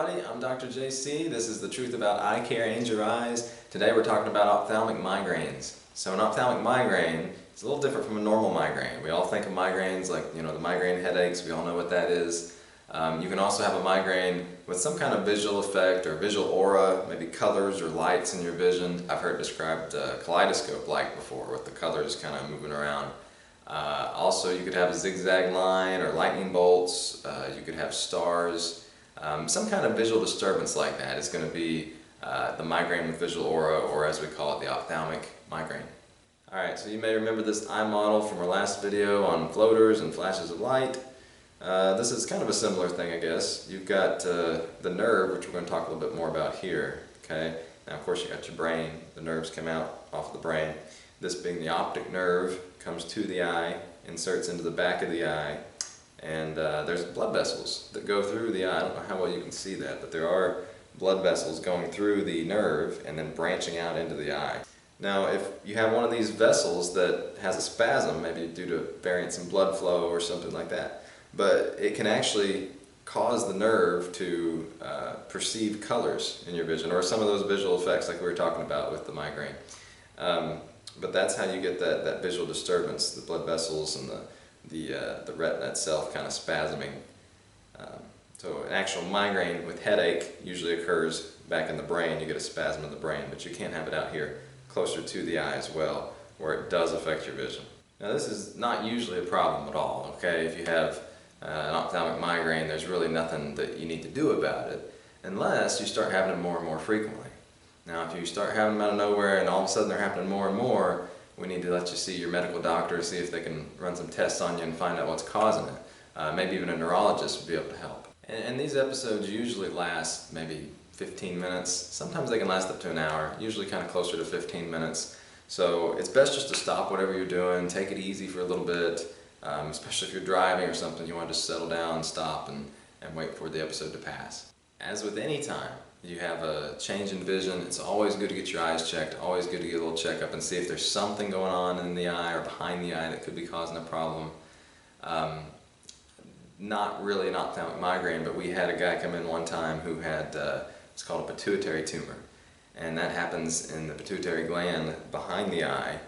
everybody, I'm Dr. JC. This is the truth about eye care and your eyes. Today we're talking about ophthalmic migraines. So an ophthalmic migraine is a little different from a normal migraine. We all think of migraines like, the migraine headaches. We all know what that is. You can also have a migraine with some kind of visual effect or visual aura, maybe colors or lights in your vision. I've heard it described kaleidoscope-like before, with the colors kind of moving around. Also, you could have a zigzag line or lightning bolts. You could have stars. Some kind of visual disturbance like that is going to be the migraine with visual aura, or as we call it, the ophthalmic migraine. Alright, so you may remember this eye model from our last video on floaters and flashes of light. This is kind of a similar thing, I guess. You've got the nerve, which we're going to talk a little bit more about here. Okay. Now, of course, you got your brain. The nerves come out off the brain. This being the optic nerve, comes to the eye, inserts into the back of the eye, and there's blood vessels that go through the eye. I don't know how well you can see that, but there are blood vessels going through the nerve and then branching out into the eye. Now, if you have one of these vessels that has a spasm, maybe due to variance in blood flow or something like that, but it can actually cause the nerve to perceive colors in your vision, or some of those visual effects like we were talking about with the migraine. But that's how you get that visual disturbance, the blood vessels and the retina itself kind of spasming. So an actual migraine with headache usually occurs back in the brain. You get a spasm in the brain, but you can't have it out here closer to the eye as well, where it does affect your vision. Now, this is not usually a problem at all, okay? If you have an ophthalmic migraine, there's really nothing that you need to do about it, unless you start having them more and more frequently. Now, if you start having them out of nowhere and all of a sudden they're happening more and more, we need to let you see your medical doctor, see if they can run some tests on you and find out what's causing it. Maybe even a neurologist would be able to help. And these episodes usually last maybe 15 minutes. Sometimes they can last up to an hour, usually kind of closer to 15 minutes. So it's best just to stop whatever you're doing, take it easy for a little bit, especially if you're driving or something. You want to just settle down, stop, and wait for the episode to pass. As with any time you have a change in vision, it's always good to get your eyes checked, always good to get a little checkup and see if there's something going on in the eye or behind the eye that could be causing a problem. Not really an ophthalmic migraine, but we had a guy come in one time who had, it's called a pituitary tumor. And that happens in the pituitary gland behind the eye,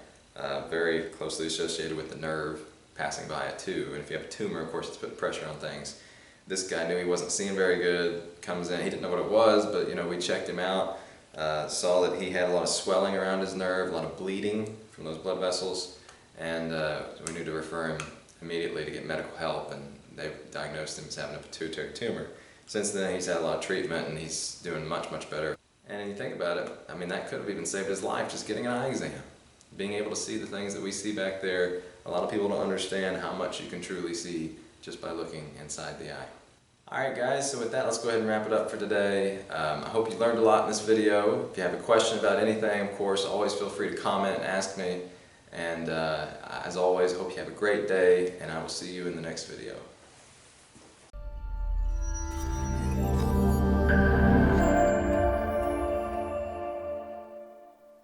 very closely associated with the nerve passing by it too. And if you have a tumor, of course, it's putting pressure on things. This guy knew he wasn't seeing very good, comes in, he didn't know what it was, but we checked him out, saw that he had a lot of swelling around his nerve, a lot of bleeding from those blood vessels, and we knew to refer him immediately to get medical help, and they diagnosed him as having a pituitary tumor. Since then, he's had a lot of treatment, and he's doing much, much better. And when you think about it, I mean, that could have even saved his life, just getting an eye exam. Being able to see the things that we see back there. A lot of people don't understand how much you can truly see just by looking inside the eye. Alright guys, so with that, let's go ahead and wrap it up for today. I hope you learned a lot in this video. If you have a question about anything, of course, always feel free to comment and ask me. And as always, I hope you have a great day, and I will see you in the next video.